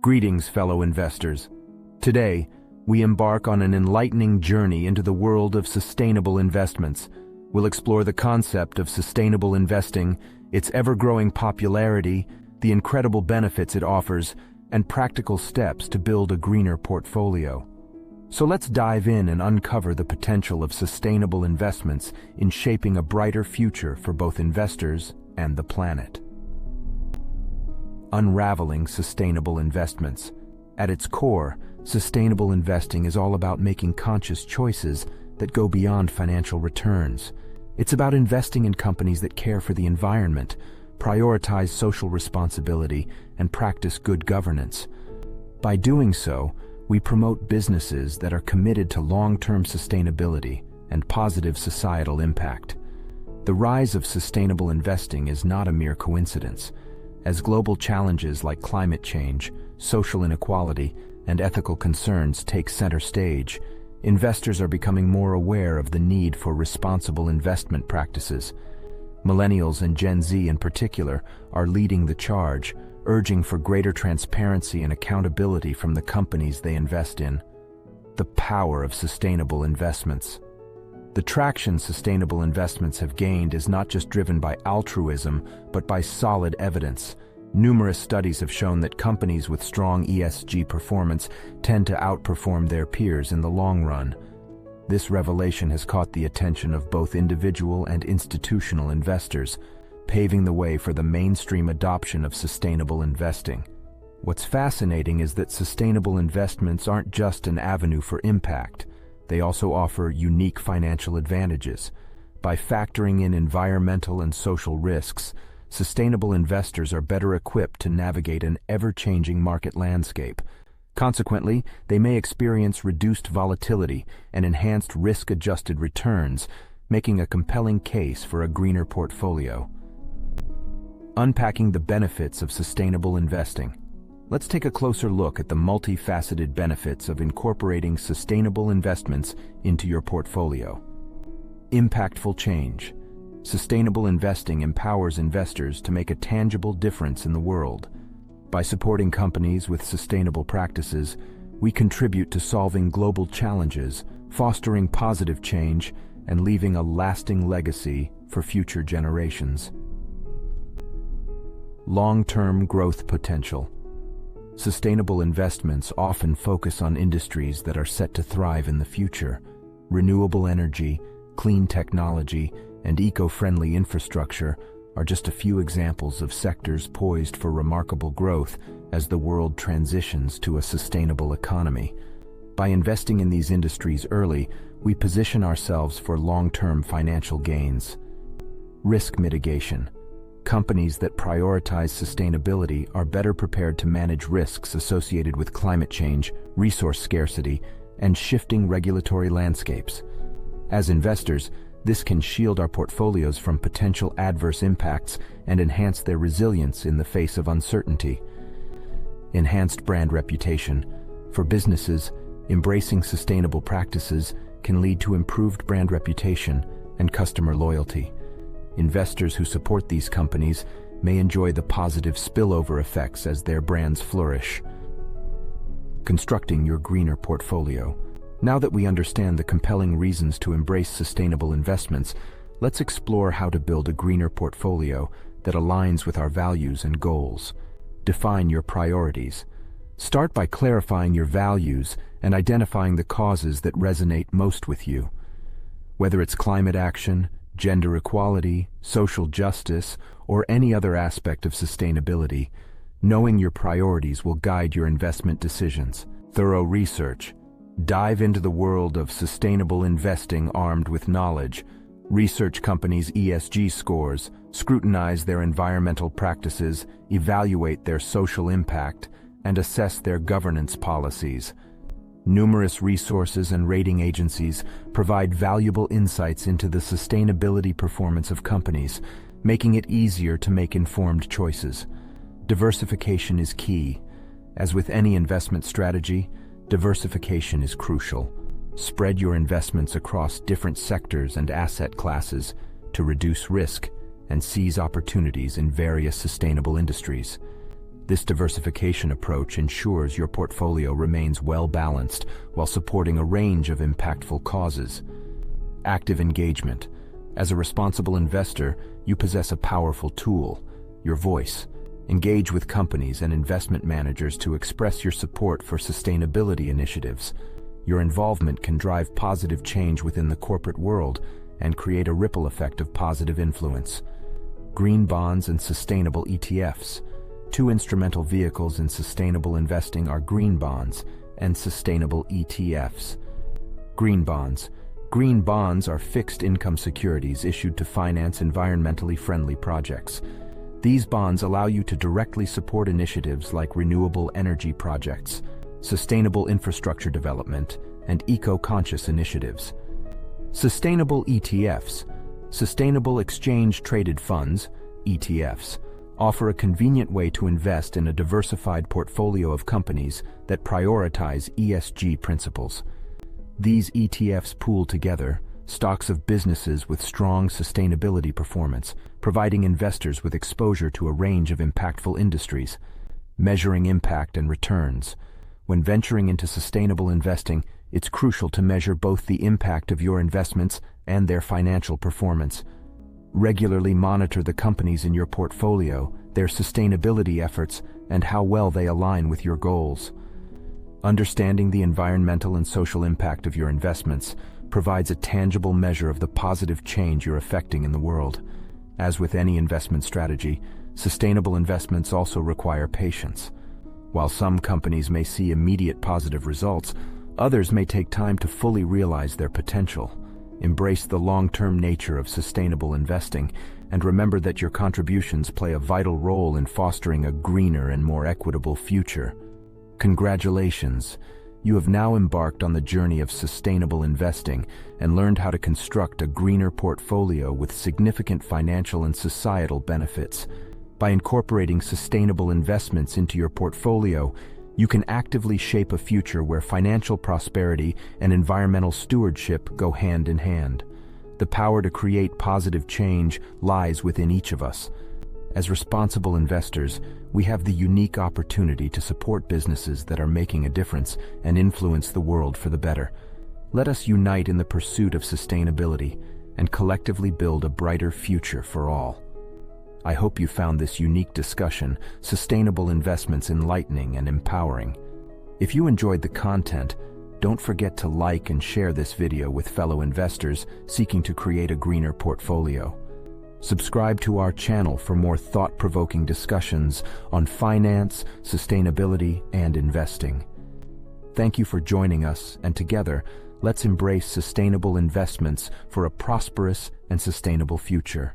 Greetings, fellow investors. Today, we embark on an enlightening journey into the world of sustainable investments. We'll explore the concept of sustainable investing, its ever-growing popularity, the incredible benefits it offers, and practical steps to build a greener portfolio. So let's dive in and uncover the potential of sustainable investments in shaping a brighter future for both investors and the planet. Unraveling sustainable investments. At its core, sustainable investing is all about making conscious choices that go beyond financial returns. It's about investing in companies that care for the environment, prioritize social responsibility, and practice good governance. By doing so, we promote businesses that are committed to long-term sustainability and positive societal impact. The rise of sustainable investing is not a mere coincidence. As global challenges like climate change, social inequality, and ethical concerns take center stage, investors are becoming more aware of the need for responsible investment practices. Millennials and Gen Z in particular are leading the charge, urging for greater transparency and accountability from the companies they invest in. The power of sustainable investments. The traction sustainable investments have gained is not just driven by altruism, but by solid evidence. Numerous studies have shown that companies with strong ESG performance tend to outperform their peers in the long run. This revelation has caught the attention of both individual and institutional investors, paving the way for the mainstream adoption of sustainable investing. What's fascinating is that sustainable investments aren't just an avenue for impact. They also offer unique financial advantages. By factoring in environmental and social risks, sustainable investors are better equipped to navigate an ever-changing market landscape. Consequently, they may experience reduced volatility and enhanced risk-adjusted returns, making a compelling case for a greener portfolio. Unpacking the benefits of sustainable investing. Let's take a closer look at the multifaceted benefits of incorporating sustainable investments into your portfolio. Impactful change. Sustainable investing empowers investors to make a tangible difference in the world. By supporting companies with sustainable practices, we contribute to solving global challenges, fostering positive change, and leaving a lasting legacy for future generations. Long-term growth potential. Sustainable investments often focus on industries that are set to thrive in the future. Renewable energy, clean technology, and eco-friendly infrastructure are just a few examples of sectors poised for remarkable growth as the world transitions to a sustainable economy. By investing in these industries early, we position ourselves for long-term financial gains. Risk mitigation. Companies that prioritize sustainability are better prepared to manage risks associated with climate change, resource scarcity, and shifting regulatory landscapes. As investors, this can shield our portfolios from potential adverse impacts and enhance their resilience in the face of uncertainty. Enhanced brand reputation. For businesses, embracing sustainable practices can lead to improved brand reputation and customer loyalty. Investors who support these companies may enjoy the positive spillover effects as their brands flourish. Constructing your greener portfolio. Now that we understand the compelling reasons to embrace sustainable investments, let's explore how to build a greener portfolio that aligns with our values and goals. Define your priorities. Start by clarifying your values and identifying the causes that resonate most with you. Whether it's climate action, gender equality, social justice, or any other aspect of sustainability, knowing your priorities will guide your investment decisions. Thorough research. Dive into the world of sustainable investing armed with knowledge. Research companies' ESG scores, scrutinize their environmental practices, evaluate their social impact, and assess their governance policies. Numerous resources and rating agencies provide valuable insights into the sustainability performance of companies, making it easier to make informed choices. Diversification is key. As with any investment strategy, diversification is crucial. Spread your investments across different sectors and asset classes to reduce risk and seize opportunities in various sustainable industries. This diversification approach ensures your portfolio remains well-balanced while supporting a range of impactful causes. Active engagement. As a responsible investor, you possess a powerful tool, your voice. Engage with companies and investment managers to express your support for sustainability initiatives. Your involvement can drive positive change within the corporate world and create a ripple effect of positive influence. Green bonds and sustainable ETFs. Two instrumental vehicles in sustainable investing are green bonds and sustainable ETFs. Green bonds. Green bonds are fixed income securities issued to finance environmentally friendly projects. These bonds allow you to directly support initiatives like renewable energy projects, sustainable infrastructure development, and eco-conscious initiatives. Sustainable ETFs, sustainable exchange-traded funds, ETFs, offer a convenient way to invest in a diversified portfolio of companies that prioritize ESG principles. These ETFs pool together stocks of businesses with strong sustainability performance, providing investors with exposure to a range of impactful industries. Measuring impact and returns. When venturing into sustainable investing, it's crucial to measure both the impact of your investments and their financial performance. Regularly monitor the companies in your portfolio, their sustainability efforts, and how well they align with your goals. Understanding the environmental and social impact of your investments provides a tangible measure of the positive change you're affecting in the world. As with any investment strategy, sustainable investments also require patience. While some companies may see immediate positive results, others may take time to fully realize their potential. Embrace the long-term nature of sustainable investing, and remember that your contributions play a vital role in fostering a greener and more equitable future. Congratulations! You have now embarked on the journey of sustainable investing and learned how to construct a greener portfolio with significant financial and societal benefits. By incorporating sustainable investments into your portfolio, you can actively shape a future where financial prosperity and environmental stewardship go hand in hand. The power to create positive change lies within each of us. As responsible investors, we have the unique opportunity to support businesses that are making a difference and influence the world for the better. Let us unite in the pursuit of sustainability and collectively build a brighter future for all. I hope you found this unique discussion, Sustainable Investments, enlightening and empowering. If you enjoyed the content, don't forget to like and share this video with fellow investors seeking to create a greener portfolio. Subscribe to our channel for more thought-provoking discussions on finance, sustainability, and investing. Thank you for joining us, and together, let's embrace sustainable investments for a prosperous and sustainable future.